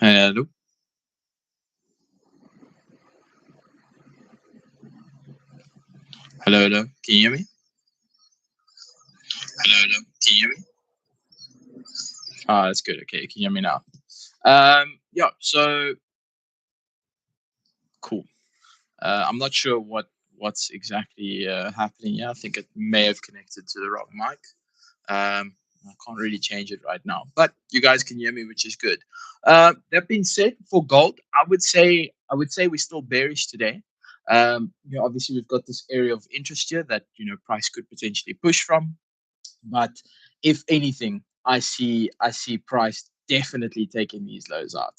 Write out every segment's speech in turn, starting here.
Hello, hello. Can you hear me? Hello. Can you hear me? Ah, that's good. Okay, can you hear me now? Yeah. So cool. I'm not sure what's exactly happening here. I think it may have connected to the wrong mic. I can't really change it right now, but you guys can hear me, which is good. That being said, for gold, I would say we're still bearish today. Obviously we've got this area of interest here that price could potentially push from. But if anything, I see price definitely taking these lows out.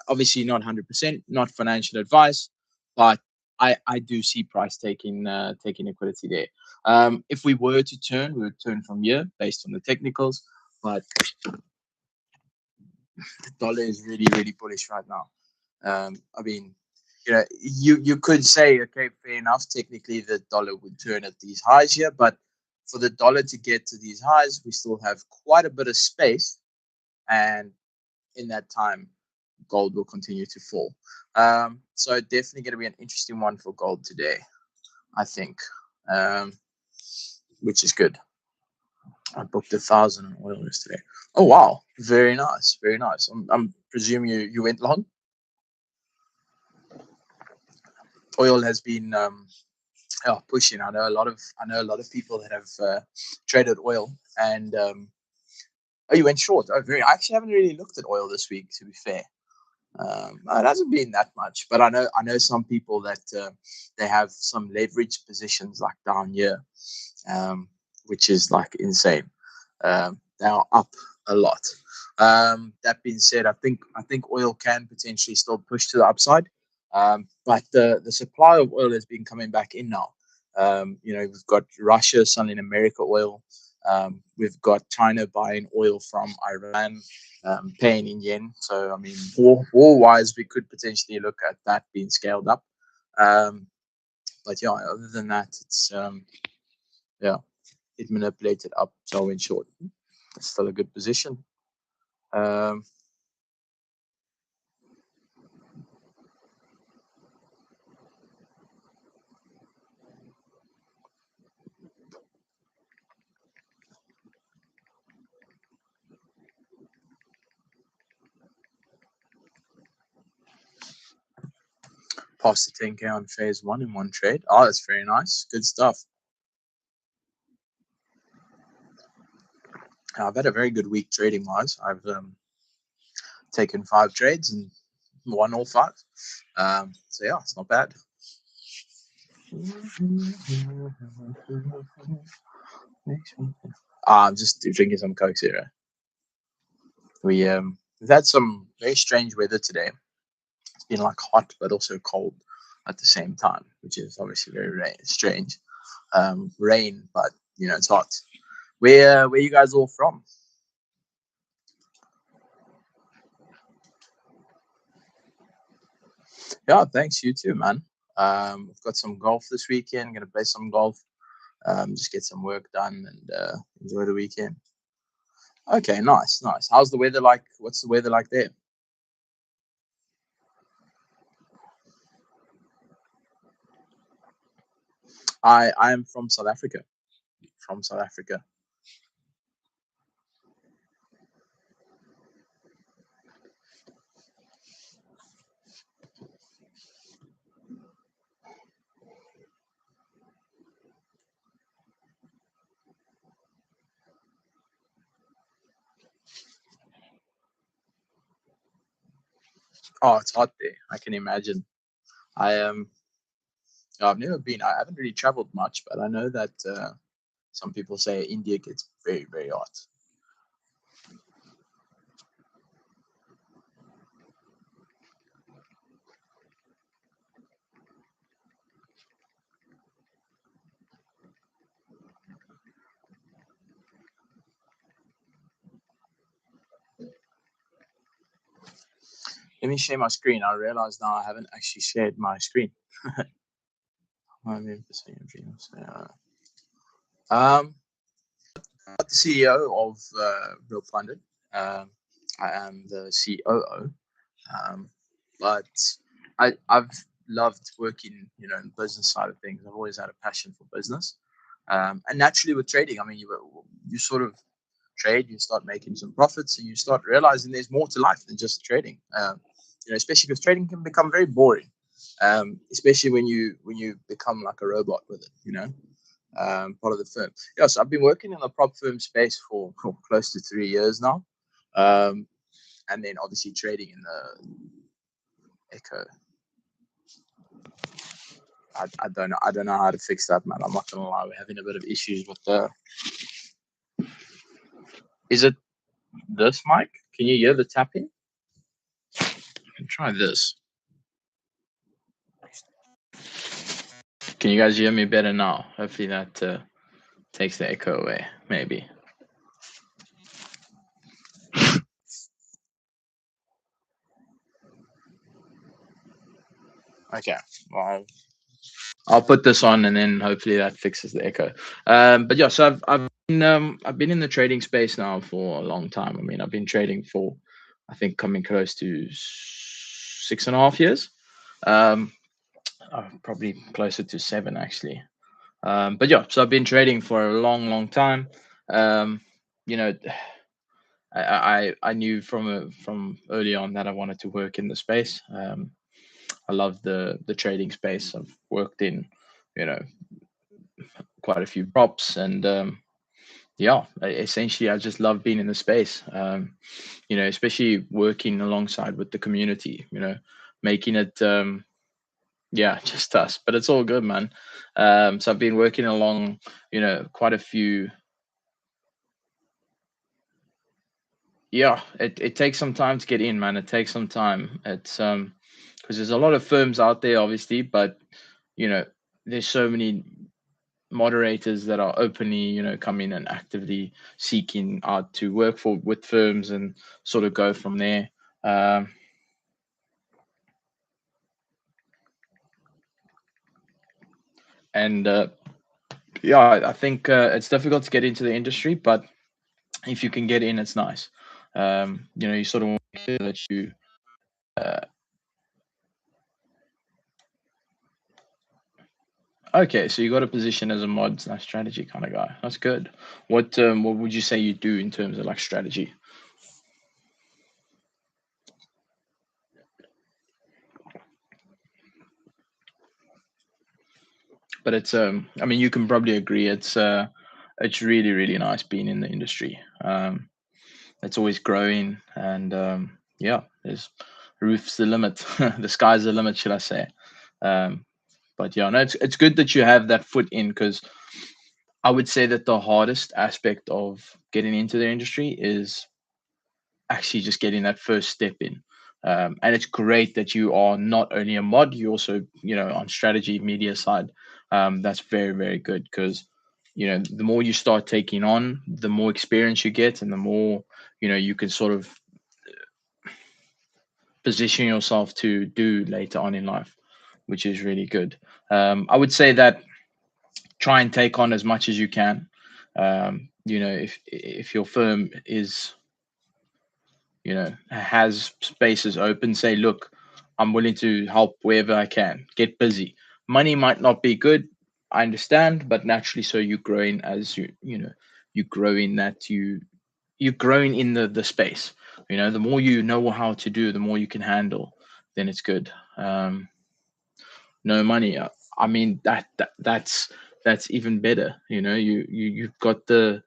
Obviously, not 100%, not financial advice, but I do see price taking liquidity there. If we were to turn, we would turn from here based on the technicals, but the dollar is really bullish right now. I mean, you could say, okay, fair enough. Technically, the dollar would turn at these highs here, but for the dollar to get to these highs, we still have quite a bit of space, and in that time, gold will continue to fall. So definitely going to be an interesting one for gold today, I think, um, which is good. I booked 1,000 on oil yesterday. Oh wow, very nice, very nice. I'm presuming you went long. Oil has been pushing. I know a lot of people that have traded oil, and oh, you went short. Oh, very. I actually haven't really looked at oil this week, to be fair. It hasn't been that much, but I know some people that they have some leverage positions like down here, which is like insane. They are up a lot. That being said, I think oil can potentially still push to the upside, but the supply of oil has been coming back in now. We've got Russia selling America oil. We've got China buying oil from Iran, paying in yen. So, I mean, war-wise, we could potentially look at that being scaled up. Um, but yeah, other than that, yeah, it manipulated up. So, in short, it's still a good position. Um, Past the 10K on phase one in one trade. Oh, that's very nice. Good stuff. I've had a very good week trading wise. I've taken 5 trades and won all 5. So yeah, it's not bad. I'm just drinking some Coke Zero. We've had some very strange weather today. It's been like hot but also cold at the same time, which is obviously very strange. Rain, but it's hot. Where you guys all from? Yeah, thanks. You too, man. We've got some golf this weekend. Gonna play some golf. Just get some work done and enjoy the weekend. Okay, nice. How's the weather like? What's the weather like there? I am from South Africa. From South Africa. Oh, it's hot there. I can imagine. I I've never been. I haven't really traveled much, but I know that some people say India gets very hot. Let me share my screen. I realize now I haven't actually shared my screen. I'm in um, the CEO of Real Funded. I am the COO. Um, but I've loved working, in the business side of things. I've always had a passion for business. And naturally with trading, I mean, you sort of trade, you start making some profits, and you start realizing there's more to life than just trading. Especially because trading can become very boring, especially when you become like a robot with it. Part of the firm. Yeah, so I've been working in the prop firm space for close to 3 years now, um, and then obviously trading in the echo. I don't know how to fix that, man. I'm not gonna lie, we're having a bit of issues with the. Is it this mic? Can you hear the tapping? Try this. Can you guys hear me better now? Hopefully that takes the echo away. Maybe. Okay. Well, I'll put this on, and then hopefully that fixes the echo. But yeah, so I've been in the trading space now for a long time. I mean, I've been trading for, I think, coming close to 6.5 years. Um, Probably closer to 7 actually. But yeah, so I've been trading for a long, long time. Um, you know, I knew from early on that I wanted to work in the space. I love the trading space. I've worked in, you know, quite a few props, and yeah, essentially I just love being in the space. Especially working alongside with the community. Making it yeah, just us, but it's all good, man. So I've been working along, quite a few. Yeah, it takes some time to get in, man. It takes some time. It's because there's a lot of firms out there, obviously, but you know, there's so many moderators that are openly, coming and actively seeking out to work for with firms and sort of go from there. Um, and Yeah, I think it's difficult to get into the industry, but if you can get in, it's nice. You sort of want to make sure that you. Uh, okay, so you got a position as a mod slash strategy kind of guy. That's good. What would you say you do in terms of like strategy? But I mean, you can probably agree it's really really nice being in the industry. It's always growing, and yeah, there's roof's the limit, the sky's the limit, should I say? Um, but yeah, no, it's good that you have that foot in, because I would say that the hardest aspect of getting into the industry is actually just getting that first step in. And it's great that you are not only a mod, you also, on strategy media side. That's very, very good, because, the more you start taking on, the more experience you get, and the more, you can sort of position yourself to do later on in life, which is really good. I would say that try and take on as much as you can. If your firm is, has spaces open, say, look, I'm willing to help wherever I can. Get busy. Money might not be good, I understand, but naturally, so you're growing as you grow in that you're growing in the space. The more you know how to do, the more you can handle, then it's good. No money. I mean that's even better. You've got the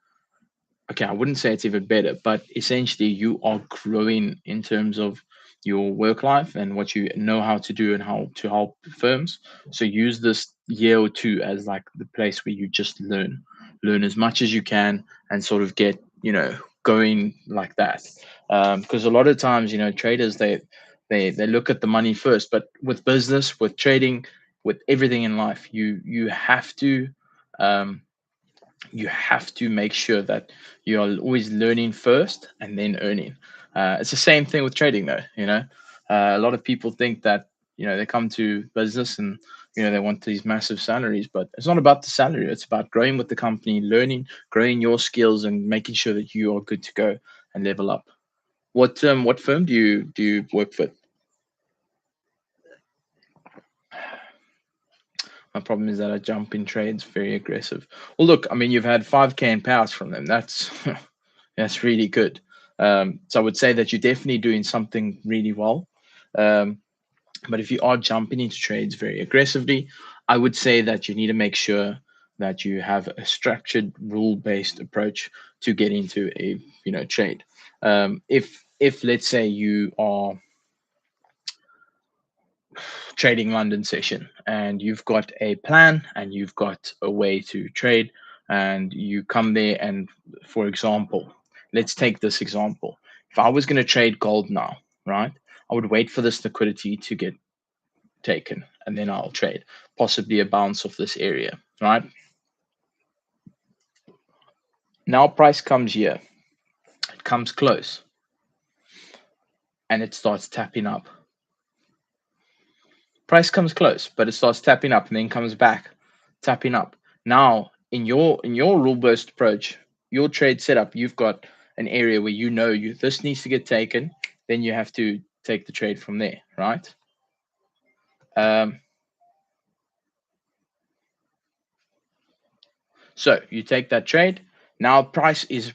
okay, I wouldn't say it's even better, but essentially you are growing in terms of your work life and what you know how to do and how to help firms. So use this year or two as like the place where you just learn as much as you can, and sort of get, going like that. Because a lot of times, traders, they look at the money first, but with business, with trading, with everything in life, um, you have to make sure that you are always learning first and then earning. It's the same thing with trading, though. A lot of people think that they come to business and they want these massive salaries, but it's not about the salary. It's about growing with the company, learning, growing your skills, and making sure that you are good to go and level up. What firm do you work for? My problem is that I jump in trades very aggressive. Well, look, I mean, you've had 5K in powers from them. That's that's really good. So I would say that you're definitely doing something really well. Um, but if you are jumping into trades very aggressively, I would say that you need to make sure that you have a structured, rule-based approach to get into a trade. If let's say you are trading London session and you've got a plan and you've got a way to trade and you come there and, for example, let's take this example. If I was going to trade gold now, right, I would wait for this liquidity to get taken and then I'll trade possibly a bounce of this area, right? Now price comes here, it comes close and it starts tapping up. Price comes close, but it starts tapping up and then comes back, tapping up. Now, in your rule-based approach, your trade setup, you've got an area where you this needs to get taken, then you have to take the trade from there, right? Um, so you take that trade. Now price is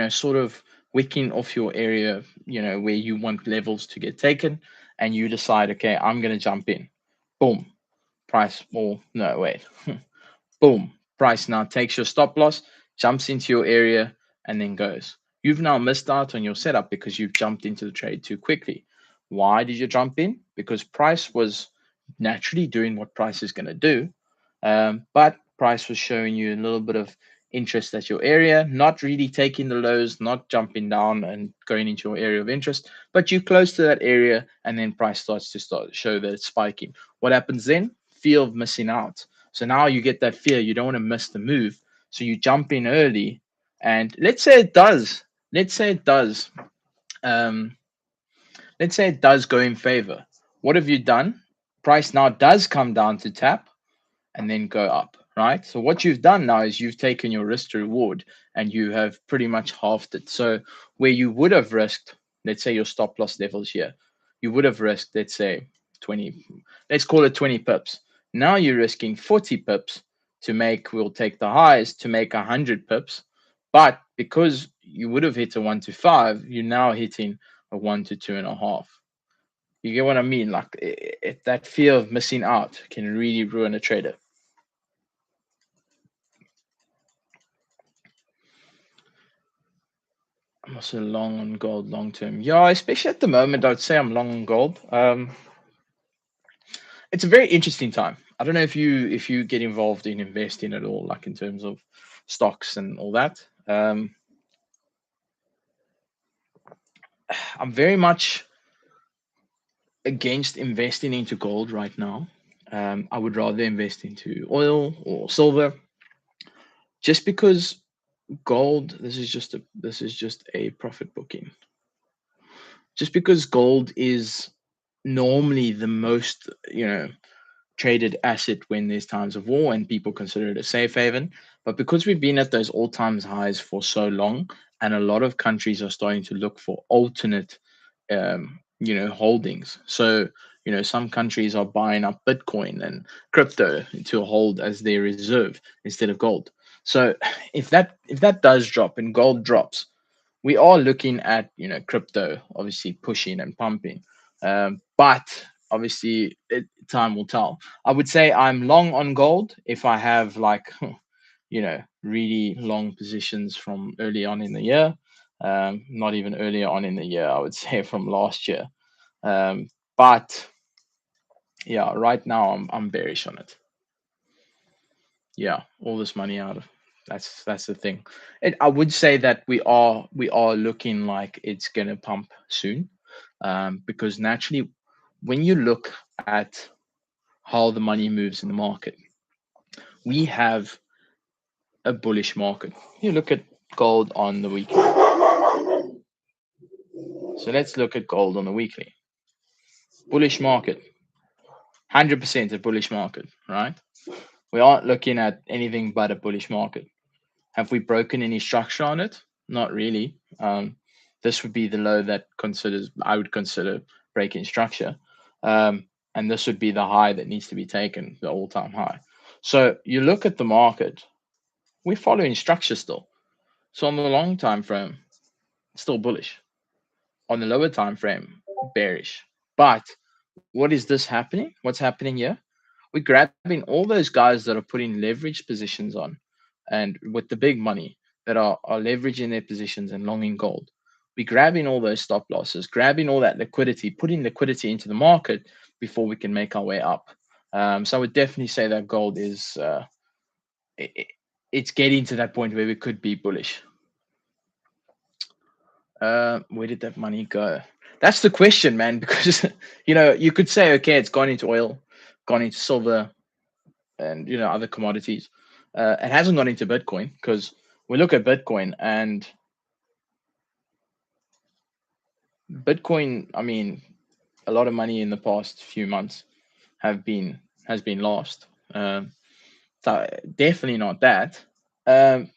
sort of wicking off your area, where you want levels to get taken, and you decide, okay, I'm going to jump in. Boom, price. Or no, wait. Boom, price now takes your stop loss, jumps into your area, and then goes. You've now missed out on your setup because you've jumped into the trade too quickly. Why did you jump in? Because price was naturally doing what price is going to do, but price was showing you a little bit of interest at your area, not really taking the lows, not jumping down and going into your area of interest, but you close to that area, and then price starts to show that it's spiking. What happens then? Fear of missing out. So now you get that fear. You don't want to miss the move. So you jump in early. And let's say it does. Let's say it does. Um, let's say it does go in favor. What have you done? Price now does come down to tap and then go up, right? So what you've done now is you've taken your risk to reward and you have pretty much halved it. So where you would have risked, let's say your stop loss levels here, you would have risked, let's say 20, let's call it 20 pips. Now you're risking 40 pips to make, we'll take the highs to make 100 pips. But because you would have hit a 1 to 5, you're now hitting a 1 to 2.5. You get what I mean? Like that fear of missing out can really ruin a trader. I'm also long on gold long term. Yeah, especially at the moment, I would say I'm long on gold. It's a very interesting time. I don't know if you get involved in investing at all, like in terms of stocks and all that. I'm very much against investing into gold right now. I would rather invest into oil or silver, just because gold. This is just a profit booking. Just because gold is normally the most traded asset when there's times of war and people consider it a safe haven. But because we've been at those all times highs for so long, and a lot of countries are starting to look for alternate, holdings. So, some countries are buying up Bitcoin and crypto to hold as their reserve instead of gold. So, if that does drop and gold drops, we are looking at crypto obviously pushing and pumping, but obviously time will tell. I would say I'm long on gold if I have like really long positions from early on in the year, not even earlier on in the year, I would say from last year. But yeah, right now I'm bearish on it. Yeah, all this money out of, that's the thing. I would say that we are looking like it's gonna pump soon, because naturally, when you look at how the money moves in the market, we have a bullish market. You look at gold on the weekly. So let's look at gold on the weekly. Bullish market, 100% a bullish market, right? We aren't looking at anything but a bullish market. Have we broken any structure on it? Not really. This would be the low that I would consider breaking structure. And this would be the high that needs to be taken, the all-time high. So you look at the market, we're following structure still. So on the long time frame, still bullish. On the lower time frame, bearish. But what is this happening? What's happening here? We're grabbing all those guys that are putting leverage positions on and with the big money that are leveraging their positions and longing gold. We're grabbing all those stop losses, grabbing all that liquidity, putting liquidity into the market before we can make our way up. So I would definitely say that gold is it, it's getting to that point where we could be bullish. Where did that money go? That's the question, man. Because you could say, okay, it's gone into oil, gone into silver, and other commodities. It hasn't gone into Bitcoin because we look at Bitcoin and Bitcoin. I mean, a lot of money in the past few months has been lost. So definitely not that. Um,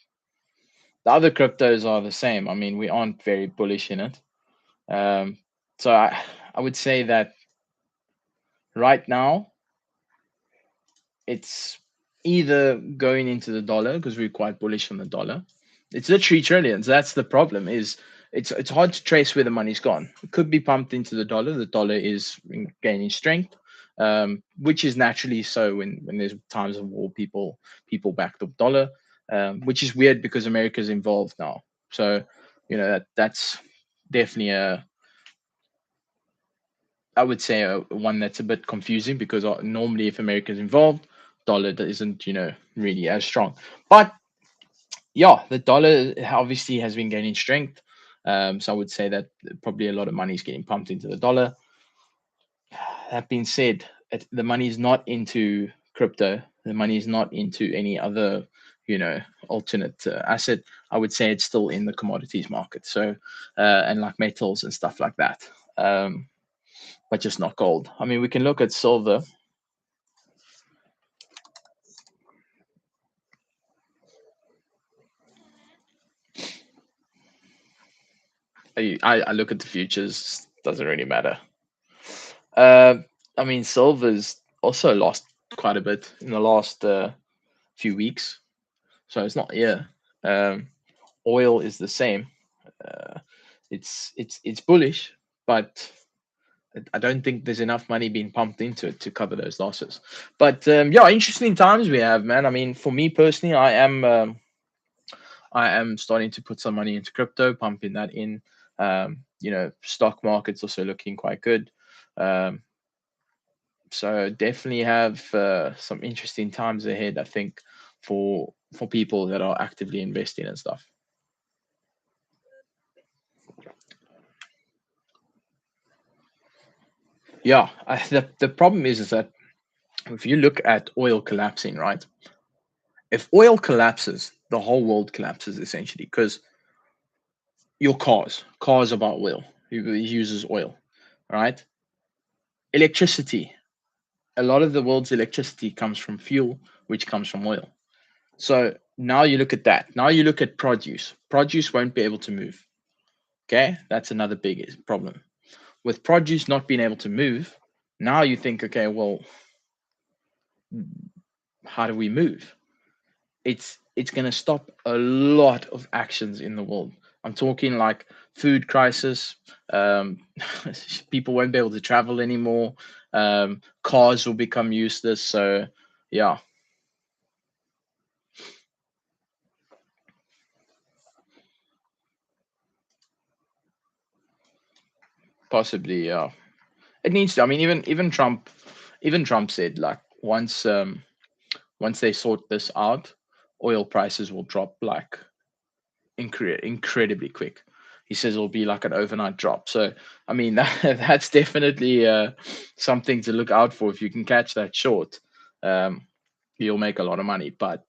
the other cryptos are the same. I mean, we aren't very bullish in it. Um, so I would say that right now it's either going into the dollar because we're quite bullish on the dollar. It's literally trillions. That's the problem. Is it's hard to trace where the money's gone. It could be pumped into the dollar. The dollar is gaining strength, which is naturally so when there's times of war. People back the dollar, which is weird because America's involved now. So that's definitely a I would say one that's a bit confusing because normally if America's involved, dollar isn't really as strong. But yeah, the dollar obviously has been gaining strength. So I would say that probably a lot of money is getting pumped into the dollar. That being said, the money is not into crypto. The money is not into any other alternate asset. I would say it's still in the commodities market. So and like metals and stuff like that. But just not gold. I mean, we can look at silver. I look at the futures. Doesn't really matter. Uh, I mean, silver's also lost quite a bit in the last few weeks, so it's not yeah. Um, Oil is the same. Uh, it's bullish, but I don't think there's enough money being pumped into it to cover those losses. But yeah, interesting times we have, man. I mean, for me personally, I am starting to put some money into crypto, pumping that in. Stock market's also looking quite good. Um, so definitely have some interesting times ahead, I think, for people that are actively investing and stuff. Yeah, the problem is that if you look at oil collapsing, right? If oil collapses, the whole world collapses essentially because your cars about oil, it uses oil, right? Electricity, a lot of the world's electricity comes from fuel, which comes from oil. So now you look at that. Now you look at produce. Produce won't be able to move. Okay, that's another big problem. With produce not being able to move, now you think, okay, well, how do we move? It's going to stop a lot of actions in the world. I'm talking like food crisis. Um, People won't be able to travel anymore. Cars will become useless. So yeah, possibly. Yeah, it needs to. I mean, even Trump said like once they sort this out, oil prices will drop like incredibly quick. He says it'll be like an overnight drop. So I mean that's definitely something to look out for. If you can catch that short, um, you'll make a lot of money. But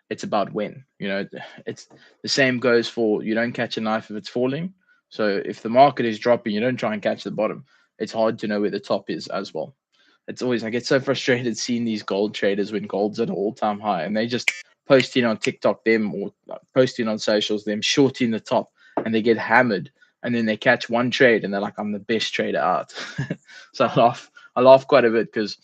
it's about when. It's the same goes for you don't catch a knife if it's falling. So if the market is dropping, you don't try and catch the bottom. It's hard to know where the top is as well. It's always I get so frustrated seeing these gold traders when gold's at an all-time high and they just posting on TikTok them or posting on socials them shorting the top and they get hammered and then they catch one trade and they're like, I'm the best trader out. So I laugh quite a bit because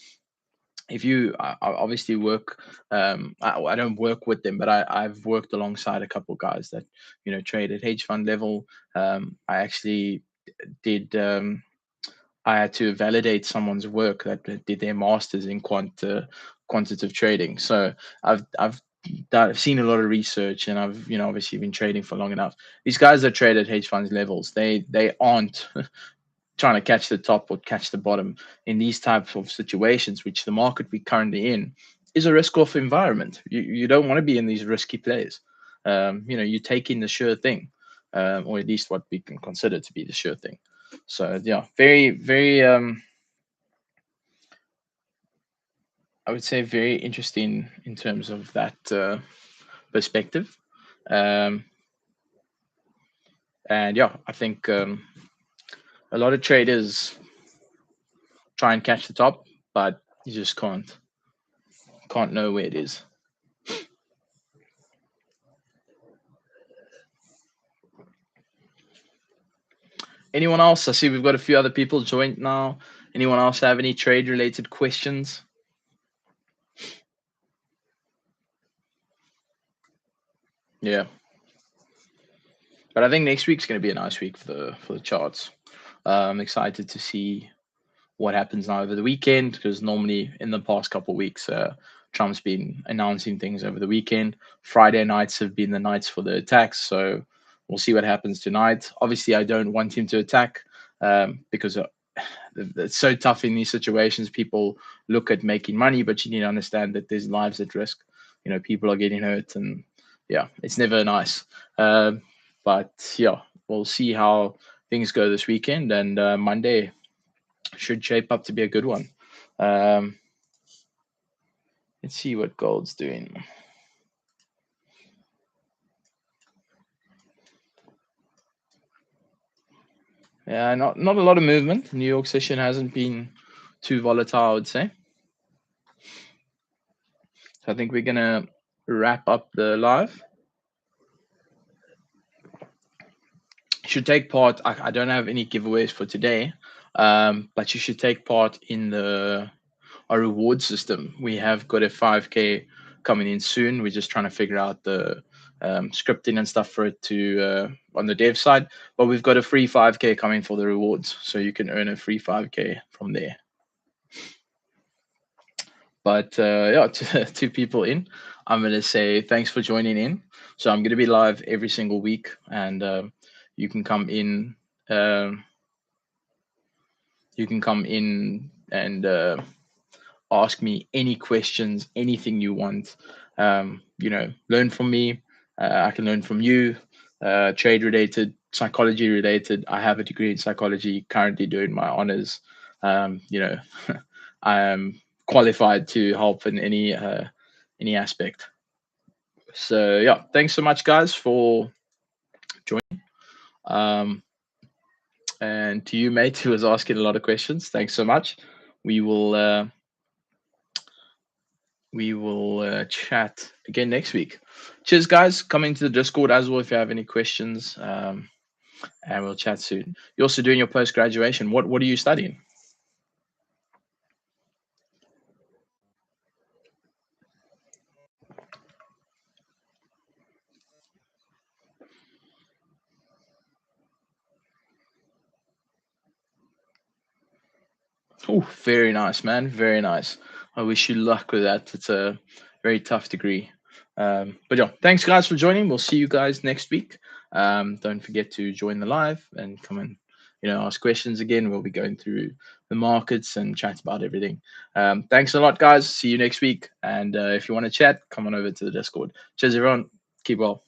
if you I obviously work, I don't work with them, but I've worked alongside a couple guys that trade at hedge fund level. I actually did I had to validate someone's work that did their masters in quantitative trading. So I've seen a lot of research, and I've obviously been trading for long enough. These guys that trade at hedge funds levels, they aren't trying to catch the top or catch the bottom in these types of situations, which the market we're currently in is a risk-off environment. You don't want to be in these risky plays. You take in the sure thing, or at least what we can consider to be the sure thing. So yeah, very, very, I would say very interesting in terms of that perspective. Um, and yeah, I think a lot of traders try and catch the top, but you just can't know where it is. Anyone else? I see we've got a few other people joined now. Anyone else have any trade related questions? Yeah, but I think next week's going to be a nice week for the charts. I'm excited to see what happens now over the weekend, because normally in the past couple of weeks, Trump's been announcing things over the weekend. Friday nights have been the nights for the attacks, so we'll see what happens tonight. Obviously, I don't want him to attack because it's so tough in these situations. People look at making money, but you need to understand that there's lives at risk. People are getting hurt, and yeah, it's never nice. But yeah, we'll see how things go this weekend, and Monday should shape up to be a good one. Um, let's see what gold's doing. Yeah, not a lot of movement. New York session hasn't been too volatile, I would say. So I think we're gonna wrap up the live. Should take part. I don't have any giveaways for today, but you should take part in our reward system. We have got a 5K coming in soon. We're just trying to figure out the scripting and stuff for it to on the dev side. But we've got a free 5K coming for the rewards, so you can earn a free 5K from there. But yeah, two people in. I'm gonna say thanks for joining in. So I'm gonna be live every single week, and you can come in. You can come in and ask me any questions, anything you want. Learn from me. I can learn from you. Trade related, psychology related. I have a degree in psychology, currently doing my honors. I am qualified to help in any aspect. So yeah, thanks so much, guys, for joining. Um, and to you, mate, who was asking a lot of questions, thanks so much. We will chat again next week. Cheers, guys. Come into the Discord as well if you have any questions, and we'll chat soon. You're also doing your post graduation. What are you studying? Oh, very nice, man. Very nice. I wish you luck with that. It's a very tough degree. But yeah, thanks, guys, for joining. We'll see you guys next week. Don't forget to join the live and come and ask questions again. We'll be going through the markets and chat about everything. Thanks a lot, guys. See you next week. And if you want to chat, come on over to the Discord. Cheers, everyone. Keep well.